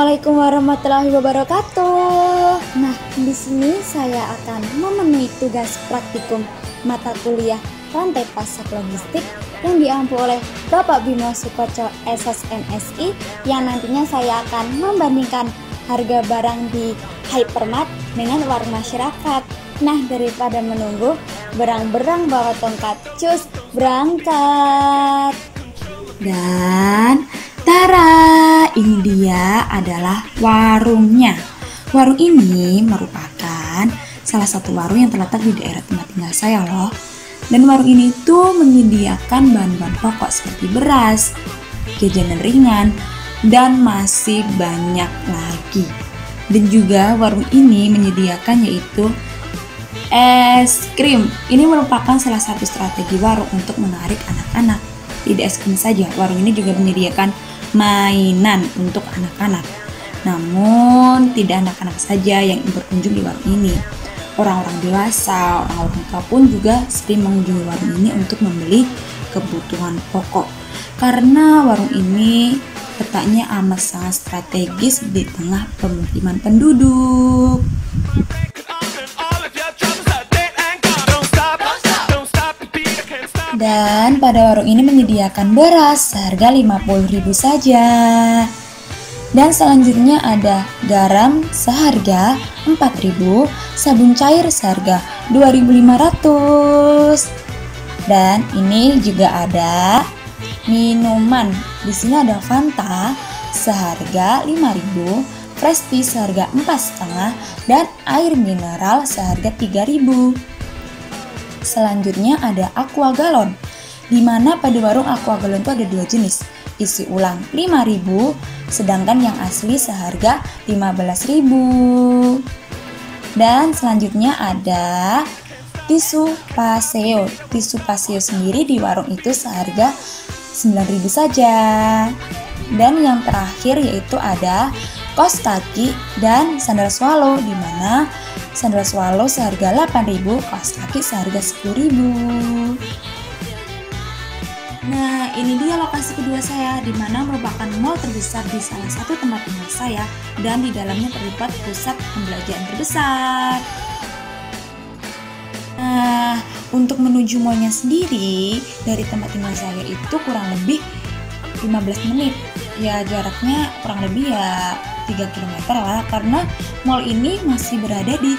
Assalamualaikum warahmatullahi wabarakatuh. Nah, di sini saya akan memenuhi tugas praktikum mata kuliah rantai pasar logistik yang diampu oleh Bapak Bimo Sukoco SSMSI, yang nantinya saya akan membandingkan harga barang di Hypermart dengan warung masyarakat. Nah, daripada menunggu, berang-berang bawa tongkat, cus berangkat. Dan tara, ini dia adalah warungnya. Warung ini merupakan salah satu warung yang terletak di daerah tempat tinggal saya loh. Dan warung ini tuh menyediakan bahan-bahan pokok seperti beras, jajanan ringan, dan masih banyak lagi. Dan juga warung ini menyediakan yaitu es krim. Ini merupakan salah satu strategi warung untuk menarik anak-anak. Tidak es krim saja, warung ini juga menyediakan mainan untuk anak-anak. Namun tidak anak-anak saja yang berkunjung di warung ini. Orang-orang dewasa, orang-orang tua pun juga sering mengunjungi warung ini untuk membeli kebutuhan pokok. Karena warung ini letaknya amat sangat strategis di tengah pemukiman penduduk. Dan pada warung ini menyediakan beras seharga 50.000 saja. Dan selanjutnya ada garam seharga 4.000, sabun cair seharga 2.500. Dan ini juga ada minuman. Di sini ada Fanta seharga 5.000, Fresh Tea seharga 4,5, dan air mineral seharga 3.000. Selanjutnya ada Aqua Galon, di mana pada warung Aqua Galon itu ada dua jenis, isi ulang 5.000, sedangkan yang asli seharga 15.000. Dan selanjutnya ada tisu Paseo. Tisu Paseo sendiri di warung itu seharga 9.000 saja. Dan yang terakhir yaitu ada kaos kaki dan sandal swallow, di mana sandal swallow seharga 8.000, kaos kaki seharga 10.000. Nah, ini dia lokasi kedua saya, di mana merupakan mall terbesar di salah satu tempat tinggal saya, dan di dalamnya terdapat pusat pembelanjaan terbesar. Nah, untuk menuju mallnya sendiri dari tempat tinggal saya itu kurang lebih 15 menit. Ya, jaraknya kurang lebih ya 3 km lah, karena mall ini masih berada di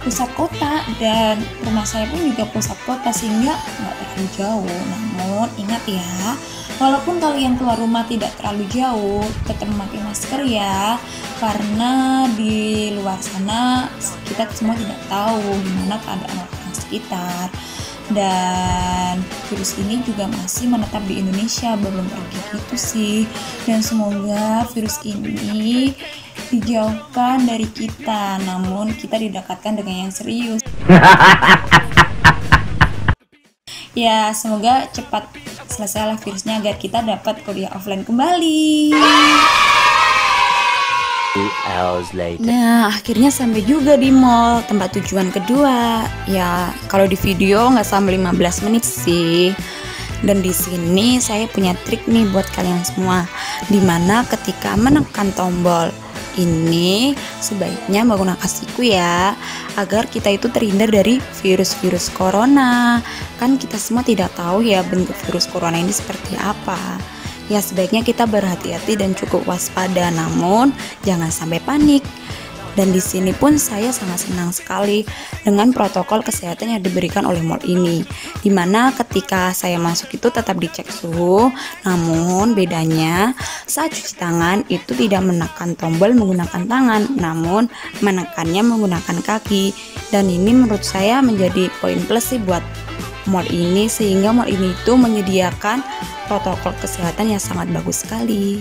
pusat kota dan rumah saya pun juga pusat kota, sehingga nggak terlalu jauh. Namun ingat ya, walaupun kalian keluar rumah tidak terlalu jauh, tetap memakai masker ya, karena di luar sana kita semua tidak tahu gimana keadaan orang sekitar. Dan virus ini juga masih menetap di Indonesia, belum pergi gitu sih. Dan semoga virus ini dijauhkan dari kita, namun kita didekatkan dengan yang serius. Ya, semoga cepat selesailah virusnya agar kita dapat kuliah offline kembali. Nah, akhirnya sampai juga di mall, tempat tujuan kedua. Ya, kalau di video nggak sampai 15 menit sih. Dan di sini saya punya trik nih buat kalian semua, dimana ketika menekan tombol ini sebaiknya menggunakan siku ya, agar kita itu terhindar dari virus-virus corona. Kan kita semua tidak tahu ya bentuk virus corona ini seperti apa. Ya, sebaiknya kita berhati-hati dan cukup waspada, namun jangan sampai panik. Dan di sini pun saya sangat senang sekali dengan protokol kesehatan yang diberikan oleh mall ini, dimana ketika saya masuk itu tetap dicek suhu, namun bedanya saat cuci tangan itu tidak menekan tombol menggunakan tangan, namun menekannya menggunakan kaki. Dan ini menurut saya menjadi poin plus sih buat mall ini, sehingga mall ini itu menyediakan protokol kesehatan yang sangat bagus sekali.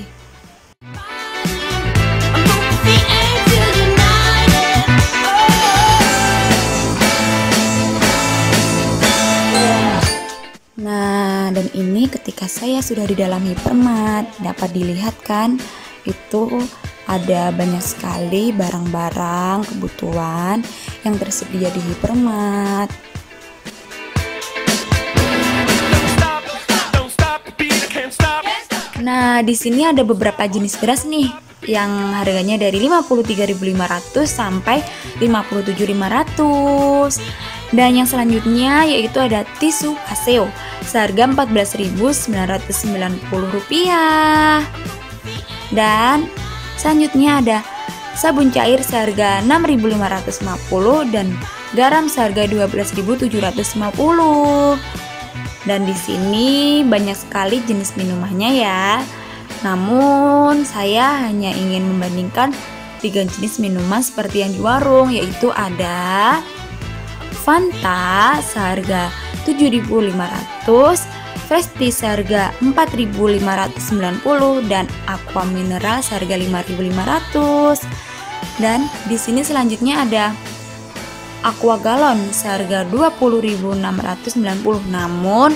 Nah, dan ini ketika saya sudah di dalam Hypermart, dapat dilihat kan, itu ada banyak sekali barang-barang kebutuhan yang tersedia di Hypermart. Nah, di sini ada beberapa jenis beras nih. yang harganya dari 53.500 sampai 57.500. Dan yang selanjutnya yaitu ada tisu Paseo seharga Rp14.990. Dan selanjutnya ada sabun cair seharga 6.550 dan garam seharga 12.750. Dan di sini banyak sekali jenis minumannya ya. Namun saya hanya ingin membandingkan 3 jenis minuman seperti yang di warung, yaitu ada Fanta seharga 7.500, Fresty seharga 4.590 dan Aqua Mineral seharga 5.500. Dan di sini selanjutnya ada Aqua Galon seharga 20.690. Namun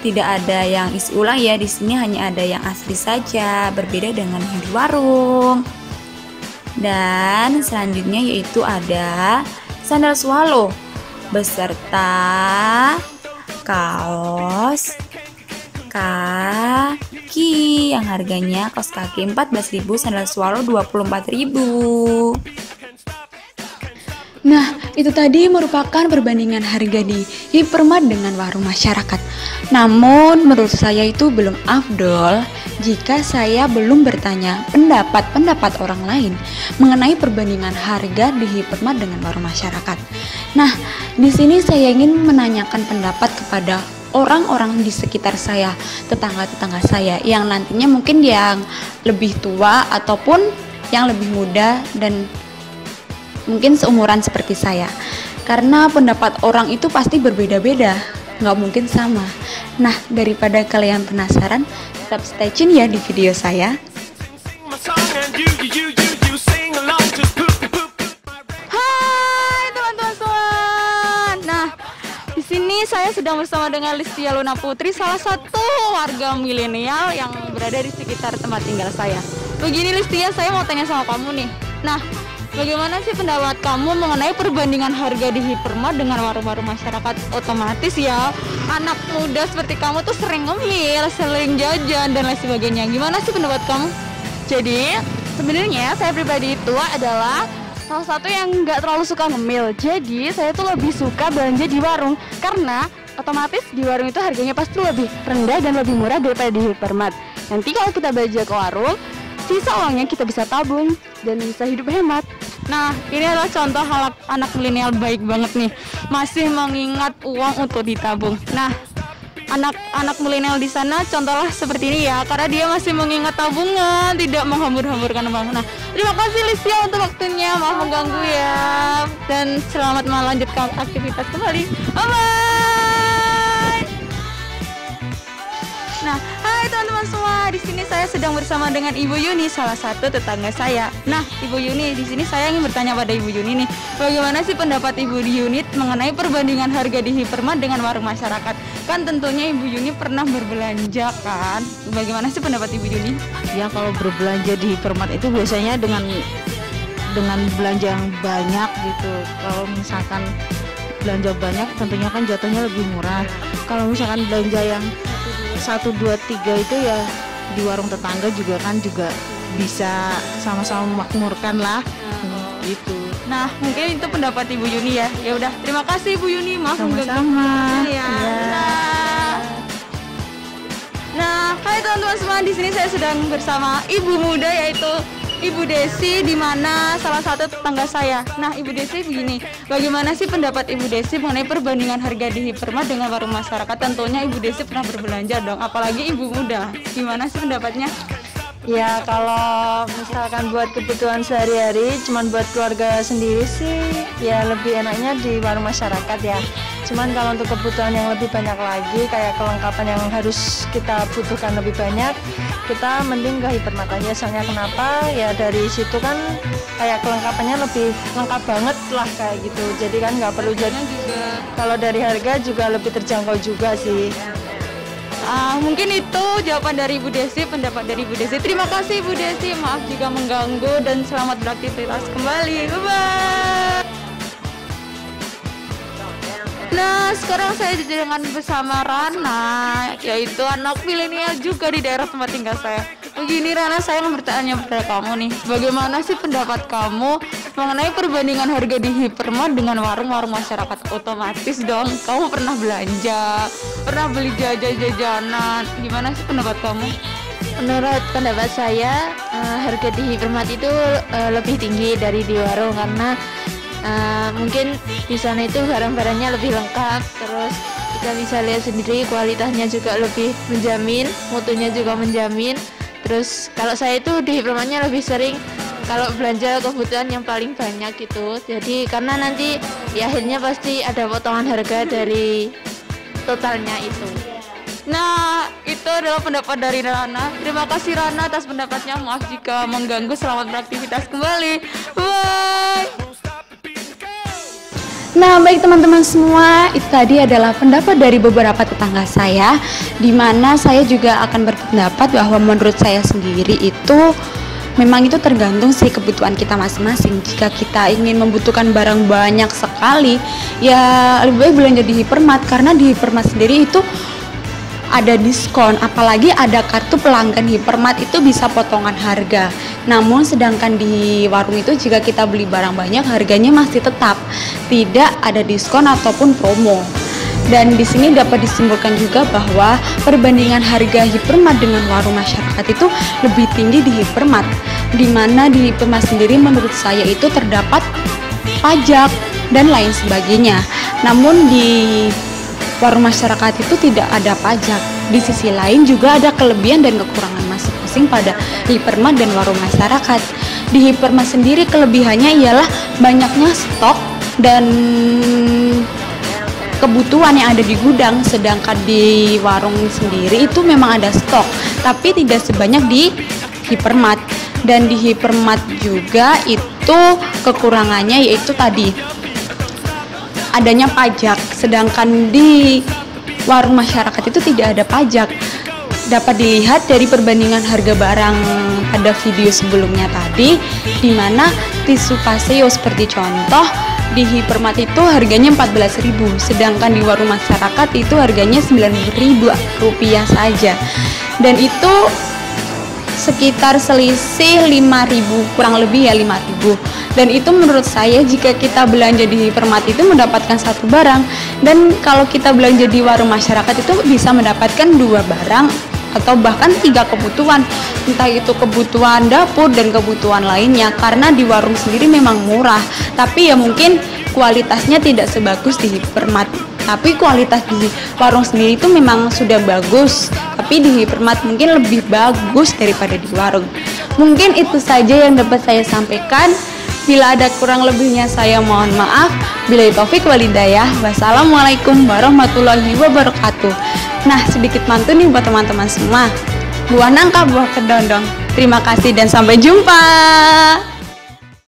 tidak ada yang isi ulang ya, di sini hanya ada yang asli saja, berbeda dengan yang di warung. Dan selanjutnya yaitu ada sandal swallow beserta kaos kaki yang harganya kaos kaki 14.000, sandal swallow 24.000. Nah, itu tadi merupakan perbandingan harga di Hypermart dengan warung masyarakat. Namun, menurut saya itu belum afdol jika saya belum bertanya pendapat orang lain mengenai perbandingan harga di Hypermart dengan warung masyarakat. Nah, di sini saya ingin menanyakan pendapat kepada orang-orang di sekitar saya, tetangga-tetangga saya yang nantinya mungkin yang lebih tua ataupun yang lebih muda dan mungkin seumuran seperti saya, karena pendapat orang itu pasti berbeda-beda, nggak mungkin sama. Nah, daripada kalian penasaran, tetap stay tune ya di video saya. Hai teman-teman semua. Nah, di sini saya sedang bersama dengan Listia Luna Putri, salah satu warga milenial yang berada di sekitar tempat tinggal saya. Begini Listia, saya mau tanya sama kamu nih. Nah, bagaimana sih pendapat kamu mengenai perbandingan harga di Hypermart dengan warung-warung masyarakat? Otomatis ya, anak muda seperti kamu tuh sering ngemil, sering jajan dan lain sebagainya. Gimana sih pendapat kamu? Jadi, sebenarnya saya pribadi itu adalah salah satu yang nggak terlalu suka ngemil. Jadi, saya tuh lebih suka belanja di warung karena otomatis di warung itu harganya pasti lebih rendah dan lebih murah daripada di Hypermart. Nanti kalau kita belanja ke warung, sisa uangnya kita bisa tabung dan bisa hidup hemat. Nah, ini adalah contoh anak milenial baik banget nih, masih mengingat uang untuk ditabung. Nah, anak milenial di sana contohlah seperti ini ya, karena dia masih mengingat tabungan, tidak menghambur-hamburkan uang. Nah, terima kasih Listia untuk waktunya, maaf mengganggu ya, dan selamat melanjutkan aktivitas kembali. Bye-bye. Nah, hai teman-teman semua, di sini saya sedang bersama dengan Ibu Yuni, salah satu tetangga saya. Nah, Ibu Yuni, di sini saya ingin bertanya pada Ibu Yuni nih, bagaimana sih pendapat Ibu Yuni mengenai perbandingan harga di Hypermart dengan warung masyarakat? Kan tentunya Ibu Yuni pernah berbelanja kan? Bagaimana sih pendapat Ibu Yuni? Ya, kalau berbelanja di Hypermart itu biasanya dengan belanja yang banyak gitu. Kalau misalkan belanja banyak tentunya kan jatuhnya lebih murah. Kalau misalkan belanja yang 1, 2, 3 itu ya di warung tetangga juga bisa sama-sama memakmurkan lah gitu. Nah, mungkin itu pendapat Ibu Yuni ya. Ya udah, terima kasih Ibu Yuni, maaf Sama-sama ya. ya. Nah, hai teman-teman semua, di sini saya sedang bersama ibu muda yaitu Ibu Desi, di mana salah satu tetangga saya. Nah, Ibu Desi begini, bagaimana sih pendapat Ibu Desi mengenai perbandingan harga di Hypermart dengan warung masyarakat? Tentunya Ibu Desi pernah berbelanja dong, apalagi ibu muda. Gimana sih pendapatnya? Ya, kalau misalkan buat kebutuhan sehari-hari cuman buat keluarga sendiri sih ya lebih enaknya di warung masyarakat ya. Cuman kalau untuk kebutuhan yang lebih banyak lagi, kayak kelengkapan yang harus kita butuhkan lebih banyak, kita mending ke Hypermart aja. Soalnya kenapa? Ya dari situ kan kayak kelengkapannya lebih lengkap banget lah kayak gitu. Jadi kan nggak perlu jadi juga. Kalau dari harga juga lebih terjangkau juga sih. Mungkin itu jawaban dari Ibu Desi, pendapat dari Ibu Desi. Terima kasih Ibu Desi, maaf jika mengganggu dan selamat beraktivitas kembali. Bye-bye. Nah, sekarang saya dengan bersama Rana, yaitu anak milenial juga di daerah tempat tinggal saya. Begini Rana, saya mau bertanya pada kamu nih, bagaimana sih pendapat kamu mengenai perbandingan harga di hypermart dengan warung-warung masyarakat? Otomatis dong, kamu pernah belanja, pernah beli jajanan, gimana sih pendapat kamu? Menurut pendapat saya, harga di hypermart itu lebih tinggi dari di warung karena mungkin di sana itu barang-barangnya lebih lengkap, terus kita bisa lihat sendiri kualitasnya juga lebih menjamin, mutunya juga menjamin. Terus kalau saya itu di hypermartnya lebih sering kalau belanja kebutuhan yang paling banyak gitu. Jadi karena nanti di akhirnya pasti ada potongan harga dari totalnya itu. Nah, itu adalah pendapat dari Rana. Terima kasih Rana atas pendapatnya. Maaf jika mengganggu. Selamat beraktivitas kembali. Bye. Nah, baik teman-teman semua, itu tadi adalah pendapat dari beberapa tetangga saya, di mana saya juga akan berpendapat bahwa menurut saya sendiri itu memang itu tergantung sih kebutuhan kita masing-masing. Jika kita ingin membutuhkan barang banyak sekali, ya lebih baik belanja di hypermart, karena di hypermart sendiri itu ada diskon, apalagi ada kartu pelanggan hypermart itu bisa potongan harga. Namun sedangkan di warung itu jika kita beli barang banyak harganya masih tetap tidak ada diskon ataupun promo. Dan di sini dapat disimpulkan juga bahwa perbandingan harga hypermart dengan warung masyarakat itu lebih tinggi di hypermart, di mana di hypermart sendiri menurut saya itu terdapat pajak dan lain sebagainya. Namun di warung masyarakat itu tidak ada pajak. Di sisi lain juga ada kelebihan dan kekurangan masing-masing pada hypermart dan warung masyarakat. Di hypermart sendiri kelebihannya ialah banyaknya stok dan kebutuhan yang ada di gudang, sedangkan di warung sendiri itu memang ada stok, tapi tidak sebanyak di hypermart. Dan di hypermart juga itu kekurangannya yaitu tadi adanya pajak, sedangkan di warung masyarakat itu tidak ada pajak. Dapat dilihat dari perbandingan harga barang pada video sebelumnya tadi, di mana tisu Paseo seperti contoh di hypermart itu harganya 14.000, sedangkan di warung masyarakat itu harganya 90.000 rupiah saja. Dan itu sekitar selisih 5.000, kurang lebih ya 5.000. Dan itu menurut saya jika kita belanja di hypermart itu mendapatkan satu barang, dan kalau kita belanja di warung masyarakat itu bisa mendapatkan 2 barang atau bahkan 3 kebutuhan, entah itu kebutuhan dapur dan kebutuhan lainnya. Karena di warung sendiri memang murah, tapi ya mungkin kualitasnya tidak sebagus di hypermart. Tapi kualitas di warung sendiri itu memang sudah bagus, tapi di hypermart mungkin lebih bagus daripada di warung. Mungkin itu saja yang dapat saya sampaikan. Bila ada kurang lebihnya saya mohon maaf. Billahi taufik wal hidayah. Wassalamualaikum warahmatullahi wabarakatuh. Nah, sedikit mantun nih buat teman-teman semua. Buah nangka, buah kedondong. Terima kasih dan sampai jumpa.